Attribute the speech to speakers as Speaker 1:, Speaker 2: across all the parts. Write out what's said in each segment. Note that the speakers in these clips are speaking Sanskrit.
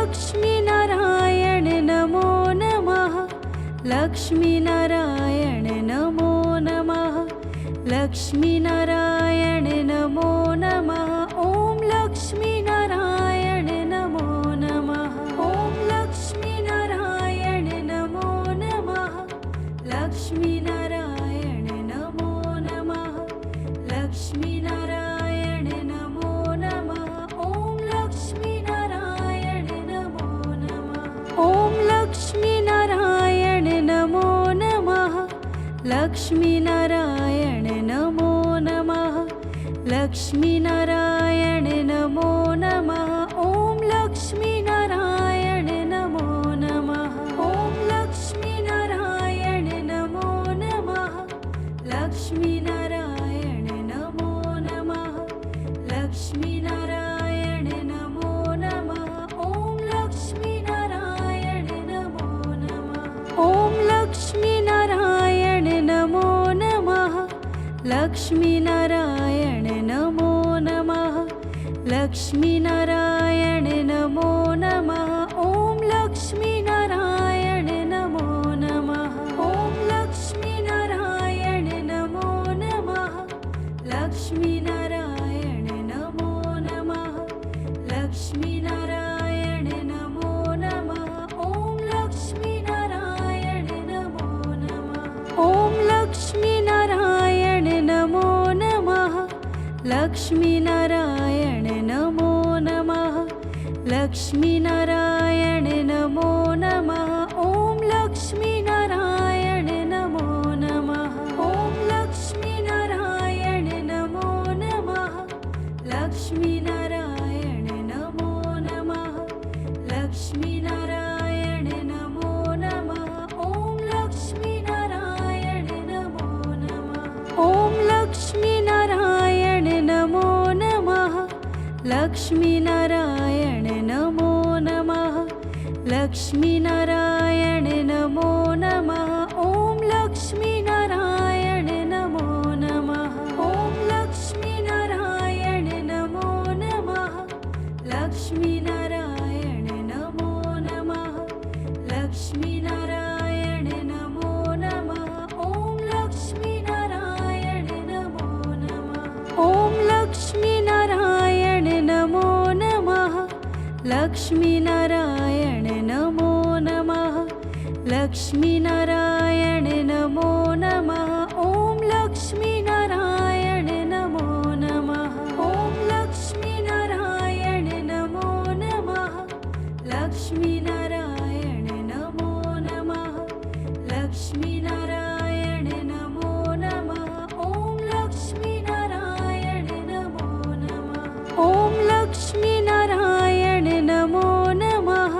Speaker 1: लक्ष्मीनारायण नमो नमः। लक्ष्मीनारायण नमो नमः। लक्ष्मीनारायण नमो नमः। ॐ लक्ष्मीनारायण नमो नमः। ॐ लक्ष्मीनारायण नमो नमः। लक्ष्मीनारायण नमो नमः। लक्ष्मीनारायण नमो नमः। ॐ लक्ष्मीनारायण नमो नमः। ॐ लक्ष्मीनारायण नमो नमः। लक्ष्मीनारायण नमो नमः। लक्ष्मीनारायण नमो नमः। ॐ लक्ष्मीनारायण नमो नमः। ॐ लक्ष्मीनारायण नमो नमः। लक्ष्मीनारायण नमो नमः। लक्ष्मीनारायण नमो नमः। ॐ लक्ष्मीनारायण नमो नमः। ॐ लक्ष्मीनारायण नमो नमः। लक्ष्मीनारायण नमो नमः। लक्ष्मीनारायण नमो नमः। ॐ लक्ष्मीनारायण नमो नमः। ॐ लक्ष्मीनारायण नमो नमः। लक्ष्मीनारायण नमो नमः। लक्ष्मीनारायण नमो नमः। ॐ लक्ष्मीनारायण नमो नमः। ॐ लक्ष्मीनारायण नमो नमः। लक्ष्मीनारायण नमो नमः। लक्ष्मीनारायण नमो नमः। ॐ लक्ष्मीनारायण नमो नमः। ॐ लक्ष्मीनारायण नमो नमः। लक्ष्मीनारायण नमो नमः। लक्ष्मीनारायण नमो नमः। ॐ लक्ष्मीनारायण नमो नमः। ॐ लक्ष्मीनारायण नमो नमः। लक्ष्मीनारायण नमो नमः। लक्ष्मीनारायण नमो नमः। ॐ लक्ष्मीनारायण नमो नमः। ॐ लक्ष्मीनारायण नमो नमः। लक्ष्मीनारायण नमो नमः। लक्ष्मीनारायण नमो नमः। ॐ लक्ष्मीनारायण नमो नमः। ॐ लक्ष्मीनारायण नमो नमः। लक्ष्मीनारायण नमो नमः। लक्ष्मीनारायण नमो नमः। ॐ लक्ष्मीनारायण नमो नमः। ॐ लक्ष्मीनारायण नमो नमः। लक्ष्मीनारायण नमो नमः। लक्ष्मीनारायण नमो नमः। ॐ लक्ष्मीनारायण नमो नमः। ॐ लक्ष्मीनारायण नमो नमः।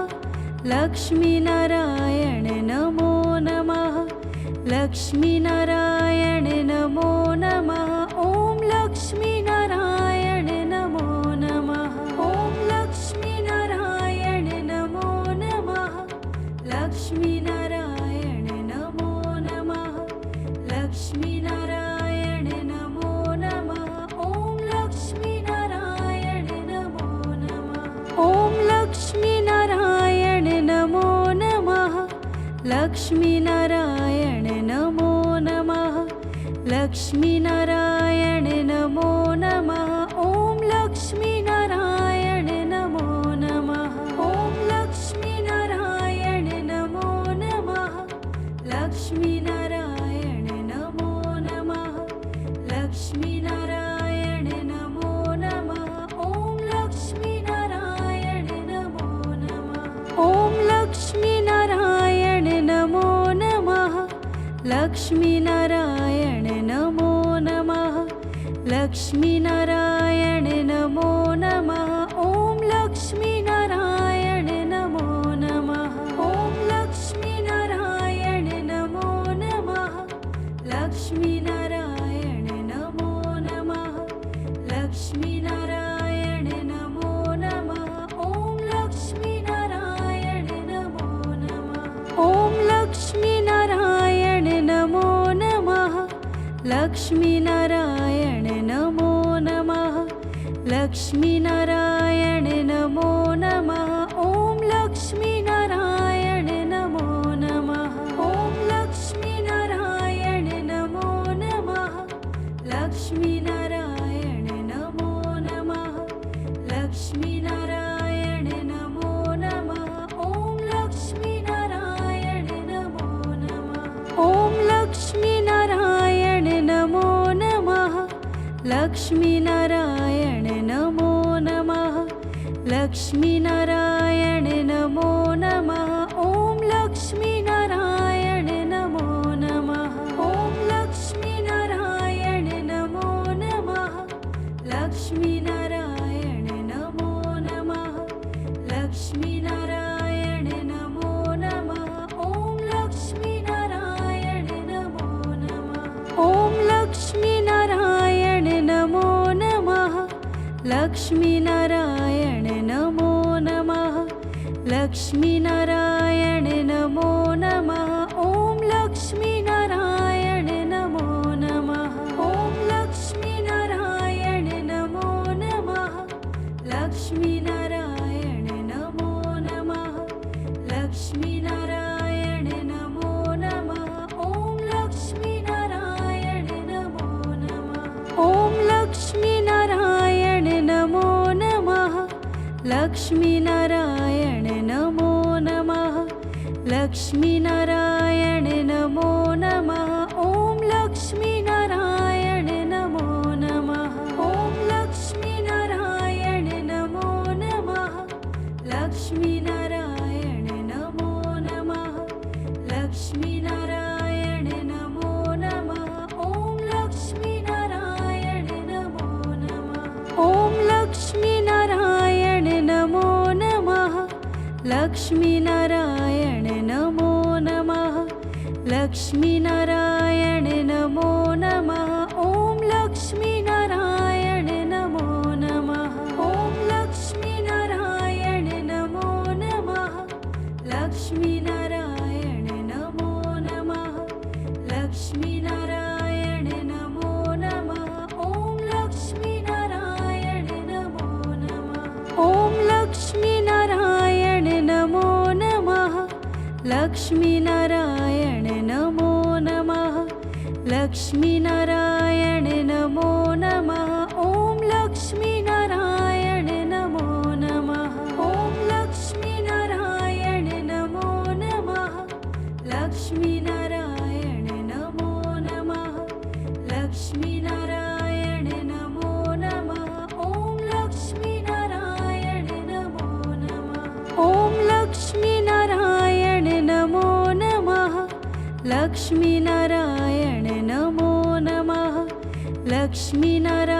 Speaker 1: लक्ष्मीनारायण नमो नमः। लक्ष्मीनारायण नमो नमः। ॐ लक्ष्मीनारायण नमो नमः। ॐ लक्ष्मीनारायण नमो नमः। लक्ष्मीनारायण नमो नमः। लक्ष्मीनारायण नमो नमः। ॐ लक्ष्मीनारायण नमो नमः। ॐ लक्ष्मीनारायण नमो नमः। लक्ष्मीनारायण नमो नमः। लक्ष्मीनारायण नमो नमः। ॐ लक्ष्मीनारायण नमो नमः। ॐ लक्ष्मीनारायण नमो नमः। लक्ष्मीनारायण नमो नमः। लक्ष्मीनारायण नमो नमः। ॐ लक्ष्मीनारायण नमो नमः। ॐ लक्ष्मीनारायण नमो नमः। लक्ष्मीनारायण नमो नमः। लक्ष्मीनारायण नमो नमः। ॐ लक्ष्मीनारायण नमो नमः। ॐ लक्ष्मीनारायण नमो नमः। लक्ष्मीनारायण नमो नमः। लक्ष्मीनारायण नमो नमः। ॐ लक्ष्मीनारायण नमो नमः। ॐ लक्ष्मीनारायण नमो नमः। लक्ष्मीनारायण नमो नमः। लक्ष्मीनारायण नमो नमः। ॐ लक्ष्मीनारायण नमो नमः लक्ष्मीनारायण नमो नमः ॐ लक्ष्मीनारायण नमो नमः ॐ लक्ष्मीनारायण नमो नमः लक्ष्मीनारायण नमो नमः लक्ष्मीनारायण नमो नमः ॐ लक्ष्मीनारायण नमो नमः ॐ लक्ष्मीनारायण नमो नमः लक्ष्मीनारायण नमो नमः लक्ष्मीनारायण नमो नमः ॐ लक्ष्मीनारायण नमो नमः ॐ लक्ष्मीनारायण नमो नमः लक्ष्मीनारायण नमो नमः लक्ष्मीनारायण नमो नमः ॐ लक्ष्मीनारायण नमो नमः ॐ लक्ष्मीनारायण नमो नमः लक्ष्मीनारायण नमो नमः लक्ष्मीनारायण नमो नमः ॐ लक्ष्मीनारायण नमो नमः ॐ लक्ष्मीनारायण नमो नमः लक्ष्मीनारायण नमो नमः लक्ष्मीनारायण नमो नमः ॐ लक्ष्मीनारायण नमो नमः ॐ लक्ष्मीनारायण नमो नमः लक्ष्मीनारायण नमो नमः लक्ष्मीनारायण नमो नमः ॐ लक्ष्मीनारायण नमो नमः ॐ लक्ष्मीनारायण नमो नमः लक्ष्मीनारायण नमो नमः लक्ष्मीनारायण नमो नमः ॐ लक्ष्मीनारायण नमो नमः ॐ लक्ष्मीनारायण नमो नमः लक्ष्मीनारायण नमो नमः लक्ष्मीनारायण नमो नमः ॐ लक्ष्मीनारायण नमो नमः ॐ लक्ष्मीनारायण नमो नमः लक्ष्मीनारायण नमो नमः लक्ष्मीनारायण नमो नमः ॐ लक्ष्मीनारायण नमो नमः ॐ लक्ष्मीनारायण नमो नमः लक्ष्मीनारायण नमो नमः लक्ष्मीनारायण